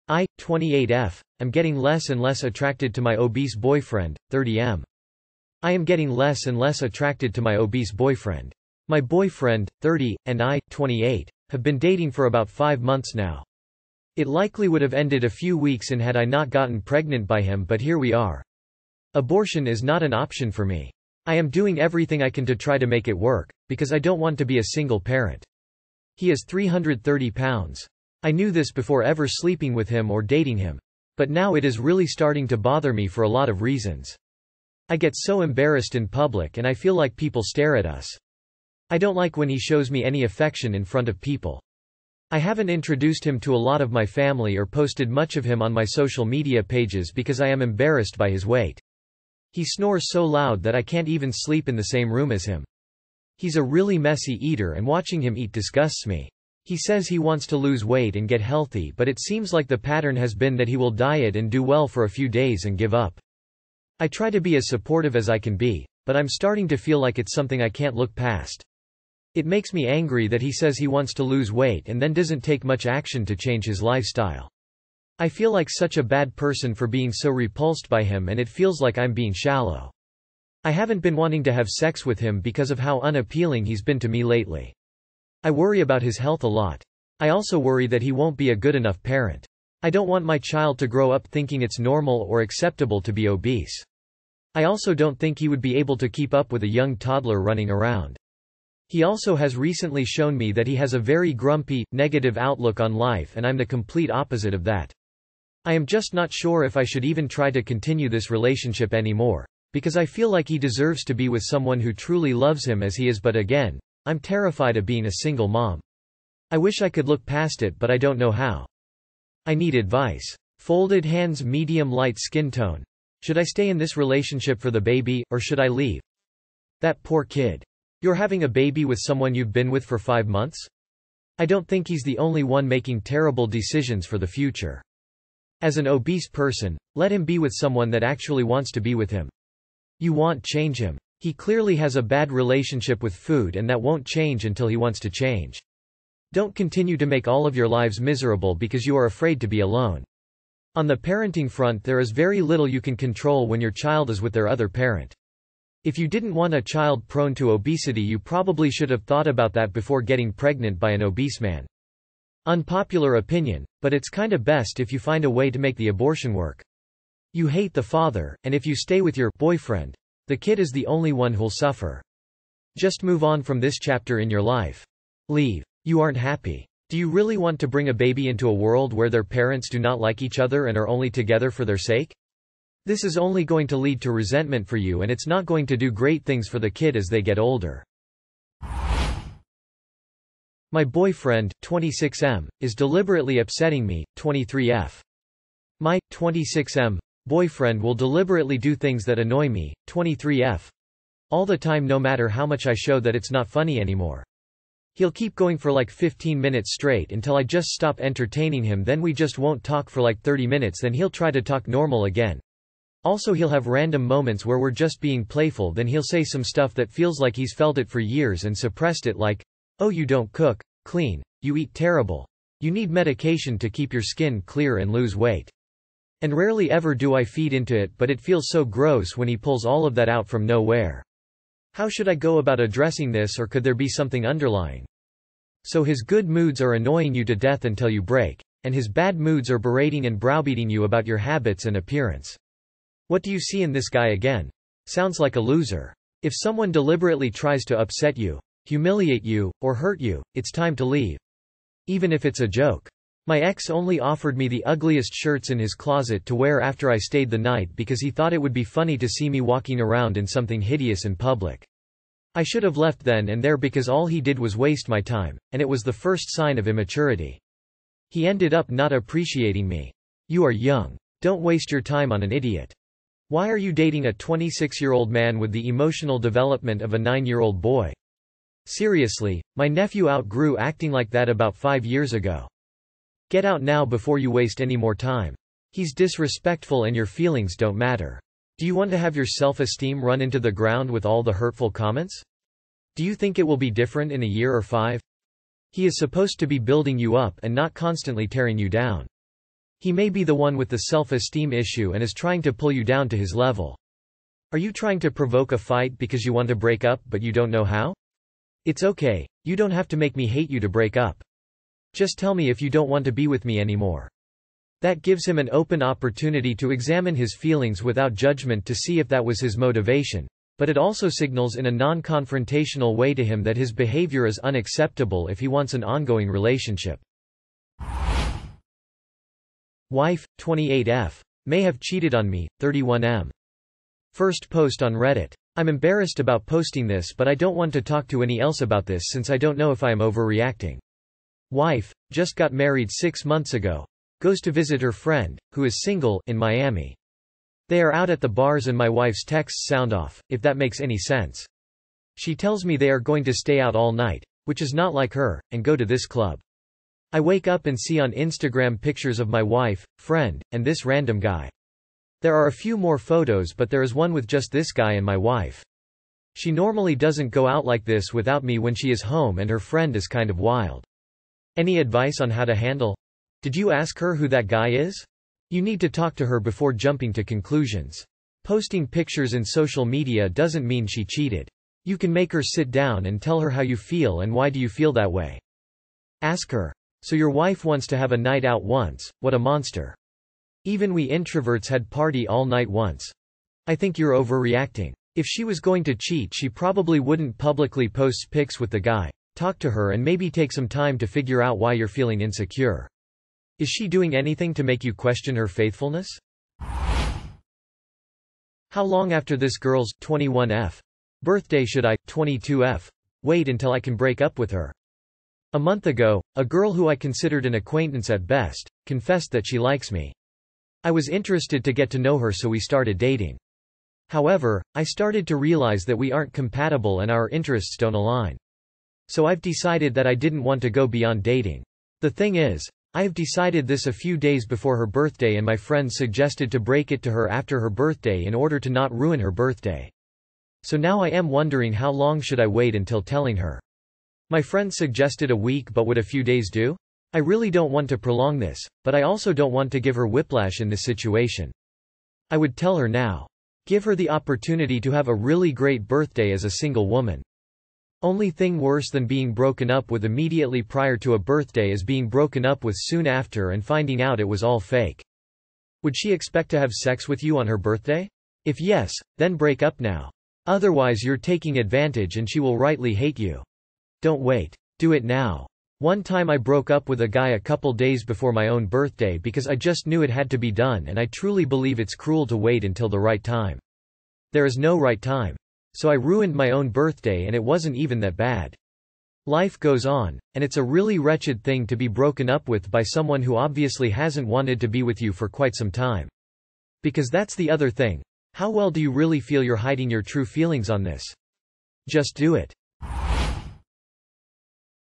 I, 28F, am getting less and less attracted to my obese boyfriend, 30M. I am getting less and less attracted to my obese boyfriend. My boyfriend, 30, and I, 28, have been dating for about 5 months now. It likely would have ended a few weeks in had I not gotten pregnant by him, but here we are. Abortion is not an option for me. I am doing everything I can to try to make it work, because I don't want to be a single parent. He is 330 pounds. I knew this before ever sleeping with him or dating him. But now it is really starting to bother me for a lot of reasons. I get so embarrassed in public and I feel like people stare at us. I don't like when he shows me any affection in front of people. I haven't introduced him to a lot of my family or posted much of him on my social media pages because I am embarrassed by his weight. He snores so loud that I can't even sleep in the same room as him. He's a really messy eater and watching him eat disgusts me. He says he wants to lose weight and get healthy, but it seems like the pattern has been that he will diet and do well for a few days and give up. I try to be as supportive as I can be, but I'm starting to feel like it's something I can't look past. It makes me angry that he says he wants to lose weight and then doesn't take much action to change his lifestyle. I feel like such a bad person for being so repulsed by him, and it feels like I'm being shallow. I haven't been wanting to have sex with him because of how unappealing he's been to me lately. I worry about his health a lot. I also worry that he won't be a good enough parent. I don't want my child to grow up thinking it's normal or acceptable to be obese. I also don't think he would be able to keep up with a young toddler running around. He also has recently shown me that he has a very grumpy, negative outlook on life, and I'm the complete opposite of that. I am just not sure if I should even try to continue this relationship anymore, because I feel like he deserves to be with someone who truly loves him as he is, but again, I'm terrified of being a single mom. I wish I could look past it, but I don't know how. I need advice. Folded hands, medium light skin tone. Should I stay in this relationship for the baby, or should I leave? That poor kid. You're having a baby with someone you've been with for 5 months? I don't think he's the only one making terrible decisions for the future. As an obese person, let him be with someone that actually wants to be with him. You won't change him. He clearly has a bad relationship with food, and that won't change until he wants to change. Don't continue to make all of your lives miserable because you are afraid to be alone. On the parenting front, there is very little you can control when your child is with their other parent. If you didn't want a child prone to obesity, you probably should have thought about that before getting pregnant by an obese man. Unpopular opinion, but it's kinda best if you find a way to make the abortion work. You hate the father, and if you stay with your boyfriend, the kid is the only one who'll suffer. Just move on from this chapter in your life. Leave. You aren't happy. Do you really want to bring a baby into a world where their parents do not like each other and are only together for their sake? This is only going to lead to resentment for you, and it's not going to do great things for the kid as they get older. My boyfriend, 26M, is deliberately upsetting me, 23F. My, 26M, boyfriend will deliberately do things that annoy me, 23F. All the time, no matter how much I show that it's not funny anymore. He'll keep going for like 15 minutes straight until I just stop entertaining him, then we just won't talk for like 30 minutes, then he'll try to talk normal again. Also, he'll have random moments where we're just being playful, then he'll say some stuff that feels like he's felt it for years and suppressed it, like, "Oh, you don't cook, clean, you eat terrible. You need medication to keep your skin clear and lose weight." And rarely ever do I feed into it, but it feels so gross when he pulls all of that out from nowhere. How should I go about addressing this, or could there be something underlying? So his good moods are annoying you to death until you break, and his bad moods are berating and browbeating you about your habits and appearance. What do you see in this guy again? Sounds like a loser. If someone deliberately tries to upset you, humiliate you, or hurt you, it's time to leave. Even if it's a joke. My ex only offered me the ugliest shirts in his closet to wear after I stayed the night because he thought it would be funny to see me walking around in something hideous in public. I should have left then and there because all he did was waste my time, and it was the first sign of immaturity. He ended up not appreciating me. You are young. Don't waste your time on an idiot. Why are you dating a 26-year-old man with the emotional development of a 9-year-old boy? Seriously, my nephew outgrew acting like that about 5 years ago. Get out now before you waste any more time. He's disrespectful and your feelings don't matter. Do you want to have your self-esteem run into the ground with all the hurtful comments? Do you think it will be different in a year or 5? He is supposed to be building you up and not constantly tearing you down. He may be the one with the self-esteem issue and is trying to pull you down to his level. Are you trying to provoke a fight because you want to break up but you don't know how? It's okay, you don't have to make me hate you to break up. Just tell me if you don't want to be with me anymore. That gives him an open opportunity to examine his feelings without judgment to see if that was his motivation, but it also signals in a non-confrontational way to him that his behavior is unacceptable if he wants an ongoing relationship. Wife, 28F. May have cheated on me, 31M. First post on Reddit. I'm embarrassed about posting this but I don't want to talk to anyone else about this since I don't know if I am overreacting. Wife, just got married 6 months ago. Goes to visit her friend, who is single, in Miami. They are out at the bars and my wife's texts sound off, if that makes any sense. She tells me they are going to stay out all night, which is not like her, and go to this club. I wake up and see on Instagram pictures of my wife, friend, and this random guy. There are a few more photos but there is one with just this guy and my wife. She normally doesn't go out like this without me when she is home and her friend is kind of wild. Any advice on how to handle? Did you ask her who that guy is? You need to talk to her before jumping to conclusions. Posting pictures in social media doesn't mean she cheated. You can make her sit down and tell her how you feel and why do you feel that way. Ask her. So your wife wants to have a night out once, what a monster. Even we introverts had party all night once. I think you're overreacting. If she was going to cheat she probably wouldn't publicly post pics with the guy. Talk to her and maybe take some time to figure out why you're feeling insecure. Is she doing anything to make you question her faithfulness? How long after this girl's 21F birthday should I, 22F, wait until I can break up with her? A month ago, a girl who I considered an acquaintance at best, confessed that she likes me. I was interested to get to know her so we started dating. However, I started to realize that we aren't compatible and our interests don't align. So I've decided that I didn't want to go beyond dating. The thing is, I have decided this a few days before her birthday and my friends suggested to break it to her after her birthday in order to not ruin her birthday. So now I am wondering how long should I wait until telling her. My friend suggested a week but would a few days do? I really don't want to prolong this, but I also don't want to give her whiplash in this situation. I would tell her now. Give her the opportunity to have a really great birthday as a single woman. Only thing worse than being broken up with immediately prior to a birthday is being broken up with soon after and finding out it was all fake. Would she expect to have sex with you on her birthday? If yes, then break up now. Otherwise you're taking advantage and she will rightly hate you. Don't wait. Do it now. One time I broke up with a guy a couple days before my own birthday because I just knew it had to be done and I truly believe it's cruel to wait until the right time. There is no right time. So I ruined my own birthday and it wasn't even that bad. Life goes on, and it's a really wretched thing to be broken up with by someone who obviously hasn't wanted to be with you for quite some time. Because that's the other thing. How well do you really feel you're hiding your true feelings on this? Just do it.